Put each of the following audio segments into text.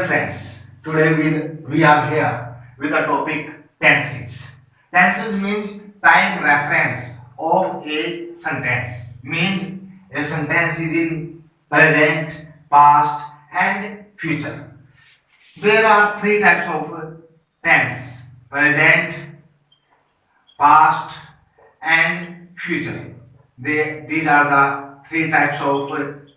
friends, today we are here with the topic tenses. Tenses means time reference of a sentence. Means a sentence is in present, past and future. There are three types of tense: present, past and future. These are the three types of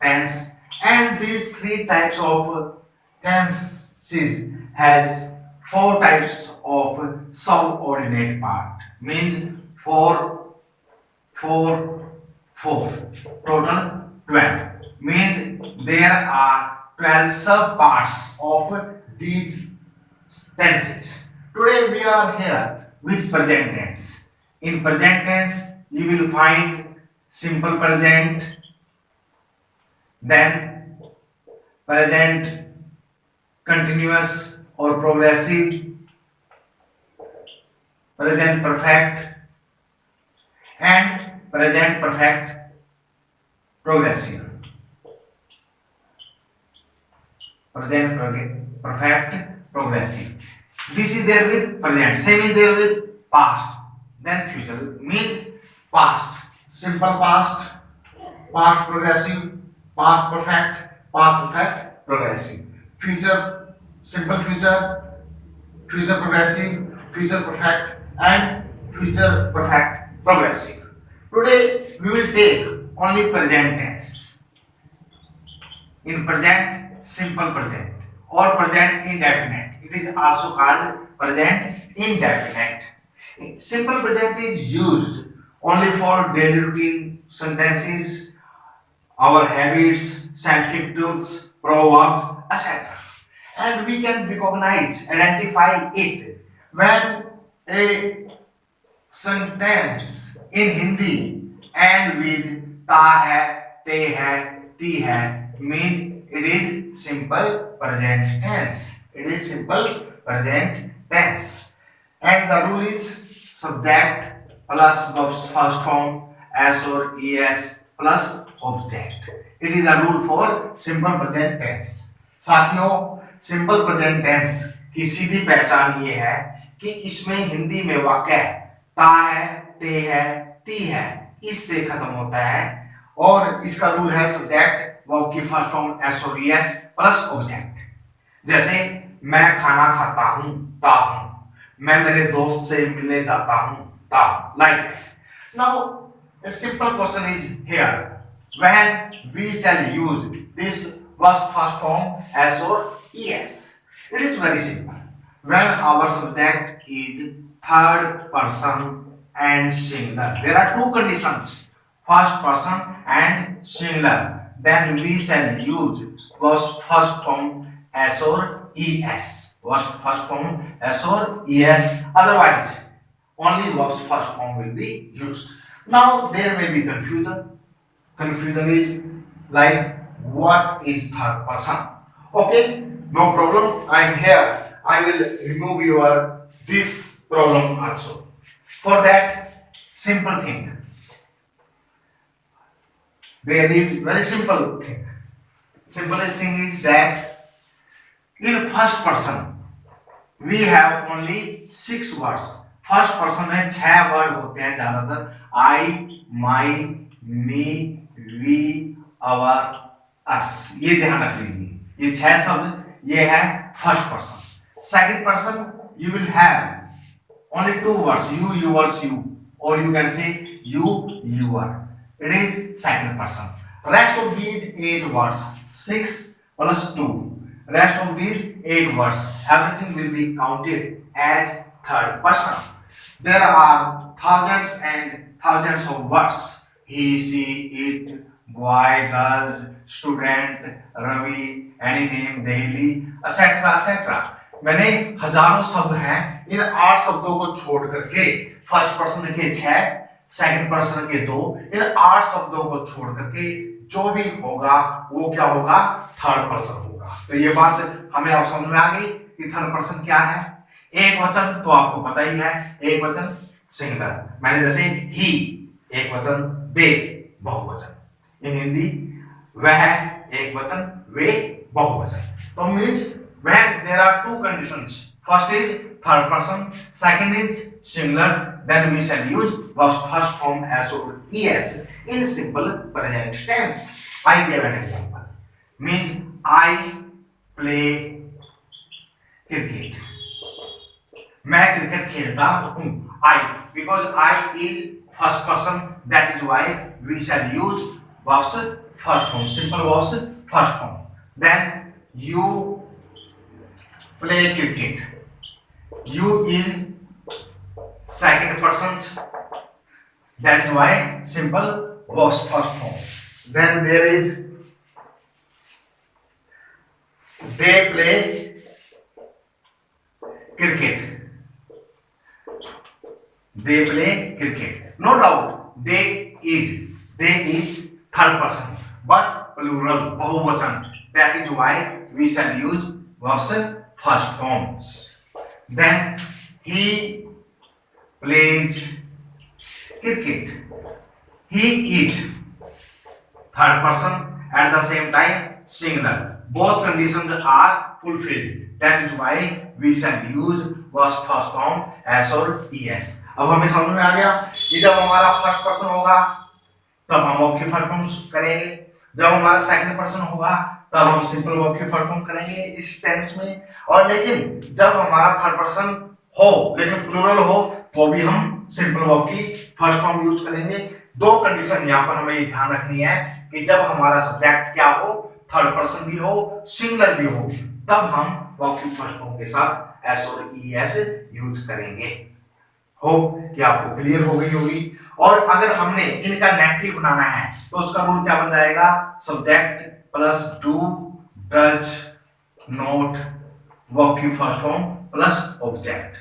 tense, and these three types of tenses has four types of subordinate part. Means four, four, four. Total 12. Means there are 12 subparts of these tenses. Today we are here with present tense. In present tense, you will find simple present, then present continuous or progressive, present perfect, and present perfect progressive. Present perfect progressive. This is there with present. Same is there with past. Then future means past, simple past, past progressive, past perfect progressive. Future, simple future, future progressive, future perfect and future perfect progressive. Today we will take only present tense. In present, simple present or present indefinite. It is also called present indefinite. Simple present is used only for daily routine sentences, our habits, scientific truths, proverbs, etc. And we can recognize, identify it when a sentence in Hindi end with ta hai, te hai, ti hai means it is simple present tense. It is simple present tense. And the rule is subject plus verbs first form s or es plus object. It is a rule for simple present tense. साथियों, simple present tense की सीधी पहचान ये है कि इसमें हिंदी में वाक्य ता है, ते है, ती है इससे खत्म होता है और इसका रूल है सब्जेक्ट वर्ब की फर्स्ट फॉर्म एस और एस प्लस ऑब्जेक्ट. जैसे मैं खाना खाता हूं, ता हूं. मैं मेरे दोस्त से मिलने जाता हूं, ता. Like that. Now a simple question is here. When we shall use this verb first form s or es? It is very simple. When our subject is third person and singular. There are two conditions. First person and singular. Then we shall use verb first form s or es. Verb first form s or es. Otherwise, only verbs first form will be used. Now there may be confusion. Confusion is like what is third person? Okay, no problem. I am here. I will remove your this problem also. For that, simple thing. There is very simple thing. Simplest thing is that in first person we have only 6 words. First person में 6 word होते हैं ज्यादातर. I, my, me, we, our, us. ये ध्यान रख लीजिए. ये 6 शब्द ये है first person. Second person you will have only 2 words. You, yours, you, और you can say you, your. It is second person. Rest of these 8 words 6 plus 2. Rest of these 8 words everything will be counted as third person. There are thousands and thousands of words. He, she, it, boy, girls, student, Ravi, any name, daily, etc. etc. मैंने हजारों शब्द हैं. इन 8 शब्दों को छोड़ करके first person के 6, second person के 2, इन 8 शब्दों को छोड़ करके जो भी होगा वो क्या होगा? थर्ड पर्सन होगा. तो ये बात हमें अब समझ में आ गई कि थर्ड पर्सन क्या है. एक वचन तो आपको पता ही है. एक वचन सिंगुलर. मैंने जैसे ही एक वचन, दे बहुवचन. इन हिंदी वह एक वचन, वे बहुवचन. तो means when there are two conditions. First is third person, second is singular, then we shall use first form as or es in simple present tense. I give an example. Means I play cricket. मैं cricket खेलता हूँ. I, because I is first person, that is why we shall use verbs first form, simple verbs first form. Then you play cricket. You is second person, that is why simple verbs first form. Then there is they play cricket. They play cricket. No doubt, they is third person, but plural, बहुवचन. That is why we shall use verbs first forms. Then he plays cricket. He is third person, at the same time singular. Both conditions are fulfilled. That is why we shall use verbs first form as or es. अब हमें समझ में आ गया कि जब हमारा first person होगा तब हम वर्ब की फर्स्ट फॉर्म करेंगे, जब हमारा सेकंड पर्सन होगा तब हम सिंपल वर्ब की फर्स्ट फॉर्म करेंगे इस टेंस में. और लेकिन जब हमारा थर्ड पर्सन हो लेकिन प्लूरल हो तो भी हम सिंपल वर्ब की फर्स्ट फॉर्म यूज करेंगे. दो कंडीशन यहाँ पर हमें ध्यान रखनी है कि जब हमारा सब्जेक्ट क्या हो, थर्ड पर्सन भी हो, सिंगुलर भी हो, तब हम वर्ब की फर्स्ट फॉर्म के साथ एस और ईएस यूज करेंगे. होप कि आपको क्लियर हो गई होगी. और अगर हमने इनका नेगेटिव बनाना है तो उसका रूल क्या बन जाएगा, subject plus do does note verb की फर्स्ट फॉर्म प्लस ऑब्जेक्ट.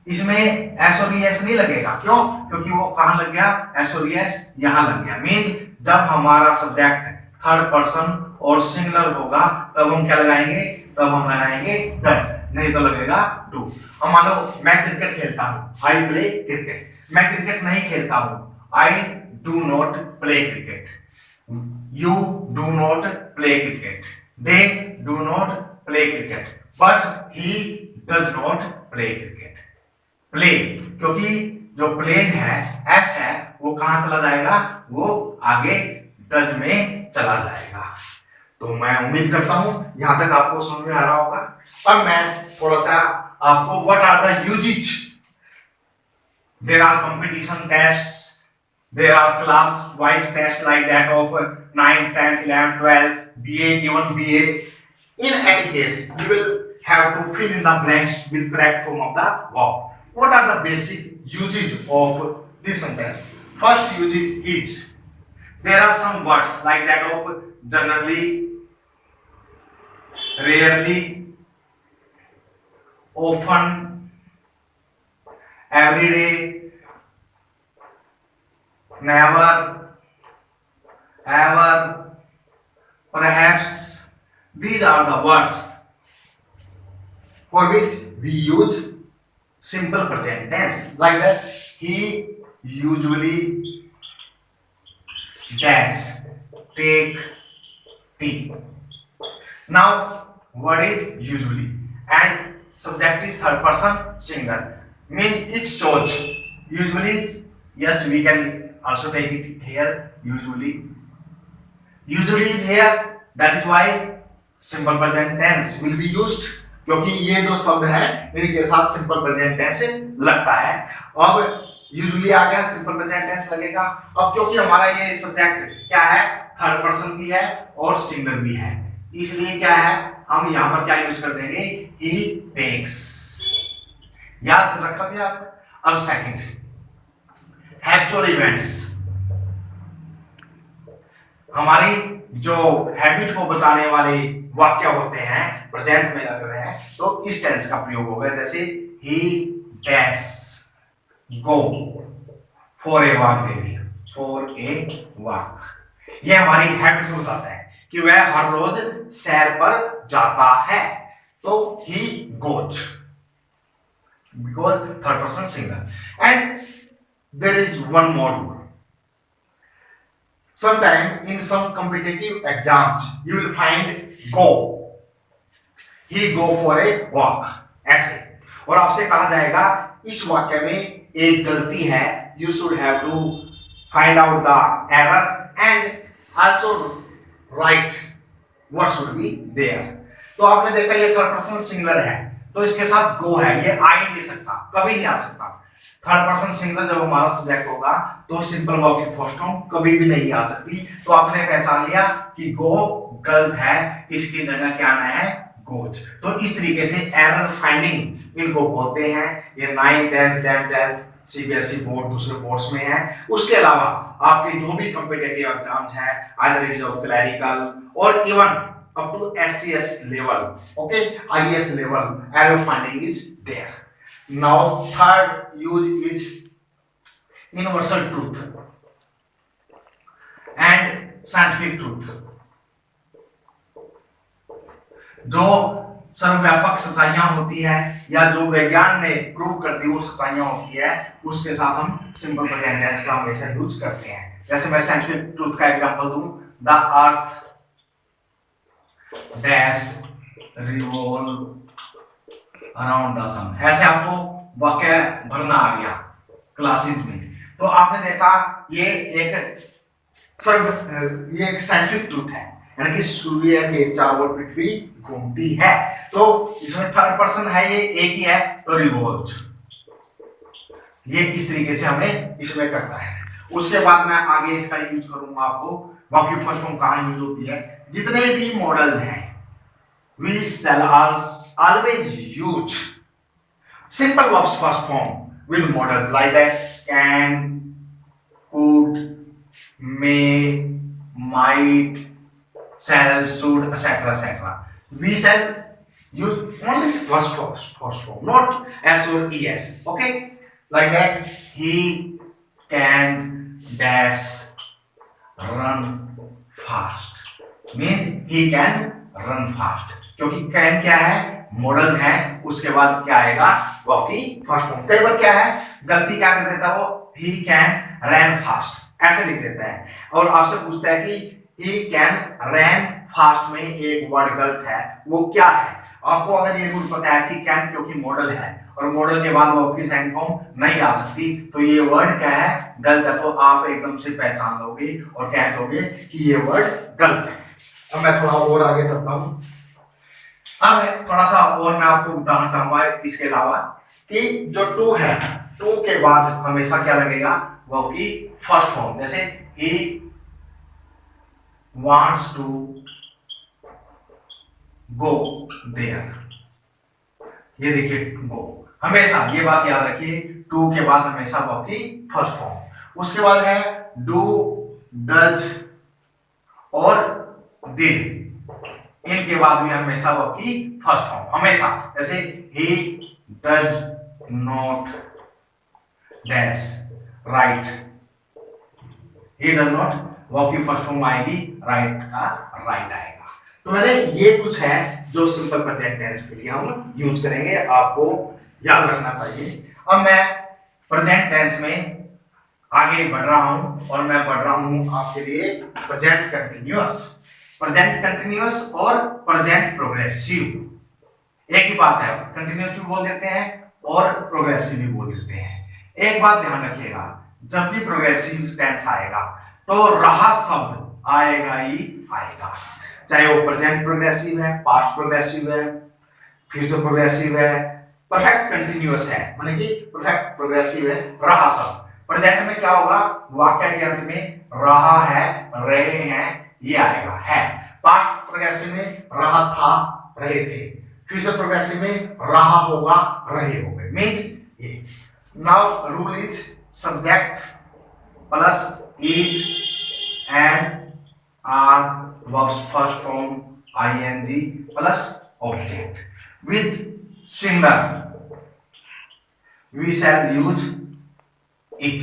इसमें एस और एस नहीं लगेगा. क्यों? क्योंकि वो कहां लग गया, एस और एस यहां लग गया. मीन जब हमारा सब्जेक्ट थर्ड पर्सन और सिंगुलर होगा तब हम क्या लगाएंगे, तब हम लगाएंगे डज, नहीं तो लगेगा डू. अब मान लो मैं क्रिकेट खेलता हूं, आई प्ले क्रिकेट. मैं क्रिकेट नहीं खेलता हूं, I do not play cricket. You do not play cricket. They do not play cricket. But he does not play cricket. Play, क्योंकि जो प्लेज है एस है वो कहां चला जाएगा, वो आगे डज में चला जाएगा. तो मैं उम्मीद करता हूं यहां तक आपको समझ में आ रहा होगा. अब मैं थोड़ा सा आपको what are the uses. There are competition tests, there are class wise test like that of 9th 10th 11th 12th BA, even BA. In any case you will have to fill in the blanks with correct form of the verb. What are the basic usage of this sentence? First usage is there are some words like that of generally, rarely, often, every day, never, ever, perhaps. These are the words for which we use simple present tense. Like that, he usually dash take tea. Now what is usually, and subject is third person singular, mean it shows usually. Yes, we can also take it here. Usually is here, that is why simple present tense will be used. क्योंकि ये जो शब्द है इनके साथ simple present tense लगता है. अब यूजुअली आ गया, सिंपल प्रेजेंट टेंस लगेगा. अब क्योंकि हमारा ये सब्जेक्ट क्या है, थर्ड पर्सन भी है और सिंगुलर भी है, इसलिए क्या है, हम यहां पर क्या यूज कर देंगे, ही टेक्स. याद रखा गया. अब सेकंड, हैबिचुअल इवेंट्स. हमारी जो हैबिट को बताने वाले वाक्य होते हैं प्रेजेंट में लग रहे हैं तो इस टेंस का प्रयोग होगा. जैसे ही dash go for a walk daily, for a walk. ये हमारी हैबिट को बताता है कि वह हर रोज सैर पर जाता है. तो he goes, because third person singular. And there is one more rule. Sometime in some competitive exams you will find go. He go for a walk, ऐसे। और आपसे कहा जाएगा इस वाक्य में एक गलती है, you should have to find out the error and also write what should be there. तो आपने देखा ये थर्ड पर्सन सिंगुलर है, तो इसके साथ गो है, ये आ ही नहीं सकता, कभी नहीं आ सकता। थर्ड पर्सन सिंगुलर जब हमारा सब्जेक्ट होगा तो सिंपल वर्ब की फर्स्ट फॉर्म कभी भी नहीं आ सकती। तो आपने पहचान लिया कि गो गलत है, इसकी जगह क्या आना है, गोज। तो इस तरीके से एरर फाइंडिंग इनको बोलते हैं। ये 9th 10th 11th 12th CBSE board दूसरे बोर्ड्स में है। उसके अलावा आपके जो भी कॉम्पिटिटिव एग्जाम्स हैं, either it is of clerical और even up to SCS level, okay, IS level, error finding is there. Now third use is universal truth and scientific truth. जो सर्वव्यापक सच्चाइयां होती है या जो विज्ञान ने प्रूव कर दी वो सच्चाइयां होती है, उसके साथ हम सिंपल प्रेजेंट टेंस का हमेशा यूज करते हैं। जैसे मैं साइंटिफिक ट्रूथ का एग्जांपल दूं, the earth dash revolve around the sun, ऐसे आपको वाक्य भरना आ गया क्लासेस में। तो आपने देखा ये एक साइंटिफिक ट्रूथ है, यानी कि सूर्य के चारों ओर पृथ्वी घूमती है। तो इसमें थर्ड पर्सन है, ये एक ही है, तो रिवॉल्व, ये इस तरीके से हमें इसमें करता है। उसके बाद मैं आगे इसका यूज करूंगा आपको, बाकी फर्स्ट फॉर्म कहां यूज होती है। जितने भी मॉडल हैं we shall always use simple verbs first form with models like that can, could, may, might, shall, should, etc. etc. We shall use only first form, not s or es. Okay, like that. He can dash run fast, means he can run fast, क्योंकि can क्या है, model है, उसके बाद क्या आएगा, verb की first form. कई बार क्या है, गलती क्या कर देता है वो, ही कैन रन फास्ट ऐसे लिख देता है, और आपसे पूछता है कि ही कैन रन फास्ट में एक वर्ड गलत है, वो क्या है। आपको अगर ये रूल पता है कि कैन क्योंकि मॉडल है और मॉडल के बाद वर्ब की सेकंड फॉर्म नहीं आ सकती, तो ये वर्ड क्या है, गलत है, तो आप एकदम से पहचान लोगे और कह दोगे कि ये वर्ड गलत है। अब मैं थोड़ा और आगे चलता हूं। अब थोड़ा सा और मैं आपको बताना चाहूंगा इसके अलावा कि जो टू है, टू के बाद हमेशा क्या लगेगा, वर्ब की फर्स्ट फॉर्म। जैसे he wants to go there, ये देखिए गो, हमेशा ये बात याद रखिए, टू के बाद हमेशा वर्ब की फर्स्ट फॉर्म। उसके बाद है डू, डज और डिड, इनके बाद भी हमेशा वर्ब की फर्स्ट फॉर्म, हमेशा। जैसे he does not dash write, he does not, verb की फर्स्ट फॉर्म आएगी, राइट का राइट आएगा। तो मैंने ये कुछ है जो सिंपल प्रेजेंट टेंस के लिए हम यूज करेंगे, आपको याद रखना चाहिए। अब मैं प्रेजेंट टेंस में आगे बढ़ रहा हूं और मैं बढ़ रहा हूं आपके लिए प्रेजेंट कंटिन्यूअस। प्रेजेंट कंटिन्यूअस और प्रेजेंट प्रोग्रेसिव एक ही बात है, कंटिन्यूअस भी बोल देते हैं और प्रोग्रेसिव भी बोल देते हैं। एक बात ध्यान रखिएगा, जब भी प्रोग्रेसिव टेंस आएगा तो रहा शब्द आएगा ही आएगा, चाहे वो प्रेजेंट प्रोग्रेसिव है, पास्ट प्रोग्रेसिव है, फ्यूचर प्रोग्रेसिव है, परफेक्ट कंटिन्यूअस है, माने कि परफेक्ट प्रोग्रेसिव है, रहा शब्द। प्रेजेंट में क्या होगा, वाक्य के अंत में रहा है, रहे हैं, ये आएगा है। पास्ट प्रोग्रेसिव में रहा था, रहे थे। फ्यूचर प्रोग्रेसिव में रहा होगा, रहे होंगे, मींस ये। Now rule is subject plus is and are verbs first form ING plus object with singular we shall use it,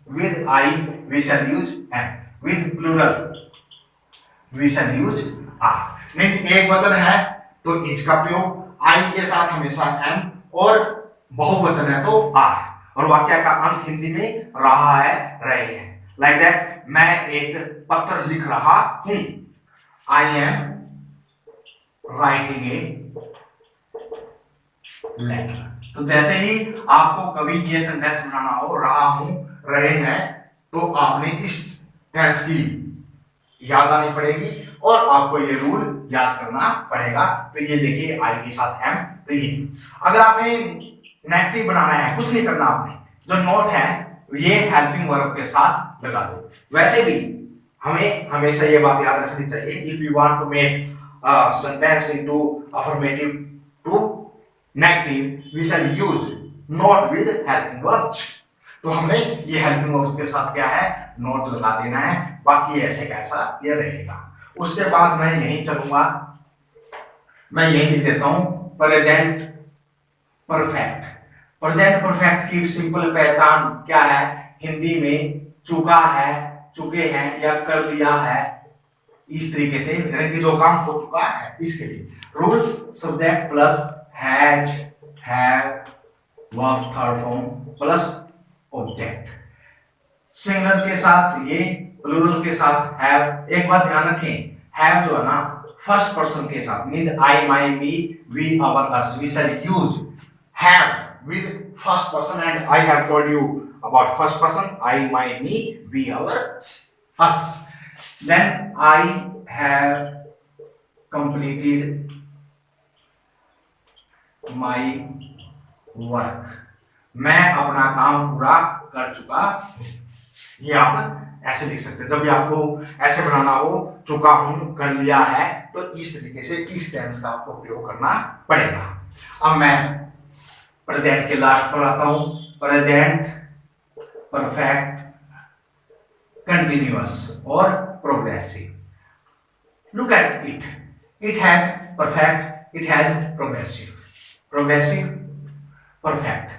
with I we shall use am, with plural we shall use are. Means एक वचन है तो is का प्रयोग, आई के साथ हमेशा M, और बहुवचन है तो आर, और वाक्य का अंत हिंदी में रहा है, रहे हैं। लाइक दैट, मैं एक पत्र लिख रहा हूं, I am writing a letter. तो जैसे ही आपको कभी ये सेंटेंस बनाना हो, रहा हूं, रहे हैं, तो आपने इस टेंस की याद आनी पड़ेगी और आपको ये रूल याद करना पड़ेगा। तो ये देखिए आई के साथ एम। तो ये अगर आपने नेगेटिव बनाना है, कुछ नहीं करना, आपने जो नोट है ये हेल्पिंग वर्ब के साथ लगा दो। वैसे भी हमें हमेशा ये बात याद रखनी चाहिए, if you want to make sentence into affirmative to negative we shall use not with helping verbs. तो हमने ये हेल्पिंग वर्ब्स के साथ क्या है, नोट लगा देना है, बाकी ऐसे कैसा ये रहेगा। उसके बाद मैं यहीं चलूंगा, मैं यहीं लिख देता हूं प्रेजेंट परफेक्ट। प्रेजेंट परफेक्ट की सिंपल पहचान क्या है, हिंदी में चुका है, चुके हैं या कर लिया है, इस तरीके से, यानी कि जो काम हो चुका है इसके लिए। Rule subject plus has, have, verb third form plus object. Singular के साथ ये, प्लूरल के साथ हैव। एक बात ध्यान रखें, हैव जो है ना फर्स्ट पर्सन के साथ, mean I, my, me, we, our, us, we shall use have with first person and I have told you about first person, I, my, me, we, our, us. Then I have completed my work. मैं अपना काम पूरा कर चुका हूं। ये आप ऐसे लिख सकते हैं। जब भी आपको ऐसे बनाना हो, चुका हूं, कर लिया है, तो इस तरीके से इस टेंस का आपको प्रयोग करना पड़ेगा। अब मैं प्रेजेंट के लास्ट पर आता हूं, प्रेजेंट परफेक्ट कंटिन्यूअस और progressive. Look at it, it has perfect, it has progressive, progressive perfect.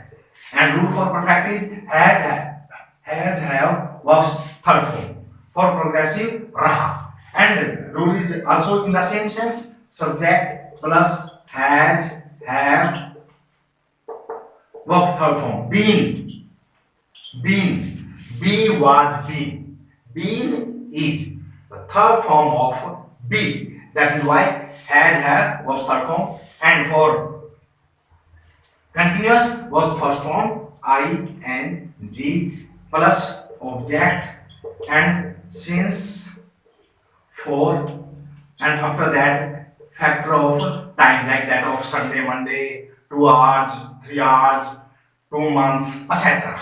And rule for perfect is has, have, verbs third form. For progressive रहा। And rule is also in the same sense, subject plus has, have, verb third form. Been, been, be was been, been is the third form of be. That is why had, had was third form, and for continuous was first form, ing plus object and since, for, and after that factor of time, like that of Sunday, Monday, 2 hours, 3 hours, 2 months, etc.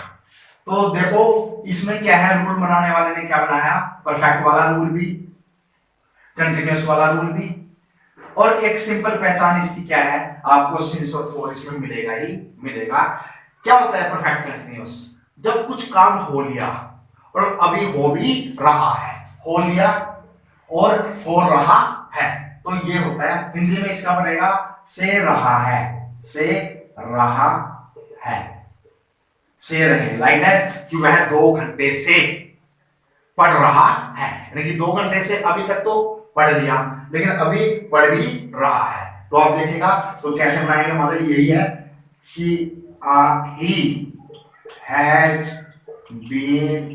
तो देखो इसमें क्या है, rule बनाने वाले ने क्या बनाया, परफेक्ट वाला रूल भी, कंटिन्यूअस वाला रूल भी, और एक सिंपल पहचान इसकी क्या है, आपको सिंस और फॉर इसमें मिलेगा ही मिलेगा। क्या होता है परफेक्ट कंटिन्यूअस, जब कुछ काम हो लिया और अभी हो भी रहा है, हो लिया और हो रहा है, तो ये होता है, हिंदी में इसका बनेगा से रहा है, से रहा है, से रहे, लाइक दैट कि वह 2 घंटे से पढ़ रहा है, यानी कि 2 घंटे से अभी तक तो पढ़ लिया लेकिन अभी पढ़ भी रहा है। तो आप देखिएगा तो कैसे बनाएंगे, मतलब यही है कि he had been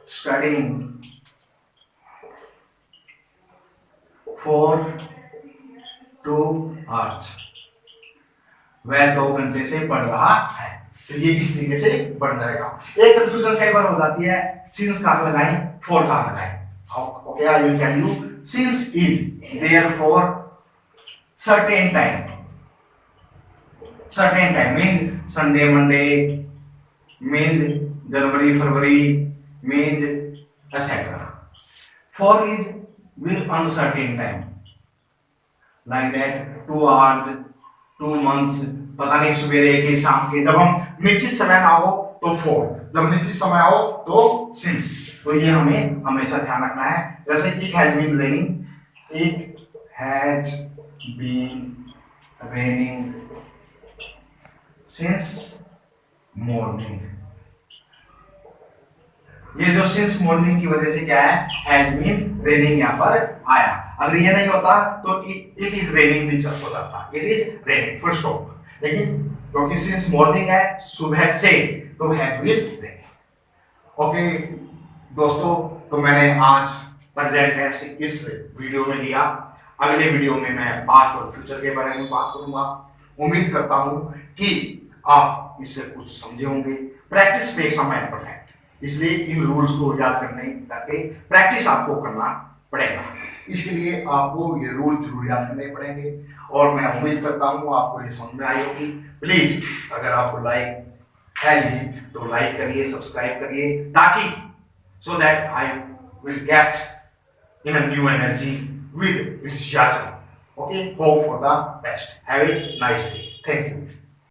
studying for 2 hours, वह 2 घंटे से पढ़ रहा है। तो ये इस तरीके से बढ़ जाएगा। एक कंफ्यूजन कई बार हो जाती है, सिंस कहां लगाएं, फॉर कहां लगाएं। Okay, I will tell you, since is there for certain time, certain time means Sunday, Monday, means January, February, means etcetera. For is with uncertain time, like that 2 hours, 2 months, पता नहीं सवेरे के शाम के। जब हम निश्चित समय ना हो तो फॉर, जब निश्चित समय हो तो सिंस। तो ये हमें हमेशा ध्यान रखना है। जैसे it has been raining, it has been raining since morning. ये जो सिंस मॉर्निंग की वजह से क्या है, हैज बीन रेनिंग यहाँ पर आया। अगर ये नहीं होता तो इट इज रेनिंग भी हो जाता, it is raining full stop. लेकिन क्योंकि सिंस मॉर्निंग है, सुबह से, तो हैज बीन रेनिंग। ओके दोस्तों, तो मैंने आज प्रेजेंट टेंस इस वीडियो में लिया। अगले वीडियो में मैं पास्ट और फ्यूचर के बारे में बात करूंगा। उम्मीद करता हूं कि आप इससे कुछ समझे होंगे। Practice makes a man perfect, इसलिए इन रूल्स को याद करने करके प्रैक्टिस आपको करना पड़ेगा। इसके लिए आपको ये रूल जरूर याद करने पड़ेंगे और मैं उम्मीद करता हूँ आपको ये समझ में आई होगी। प्लीज अगर आपको लाइक है ये तो लाइक करिए, सब्सक्राइब करिए, ताकि so that I will get in a new energy with enthusiasm. Okay, hope for the best. Have a nice day. Thank you.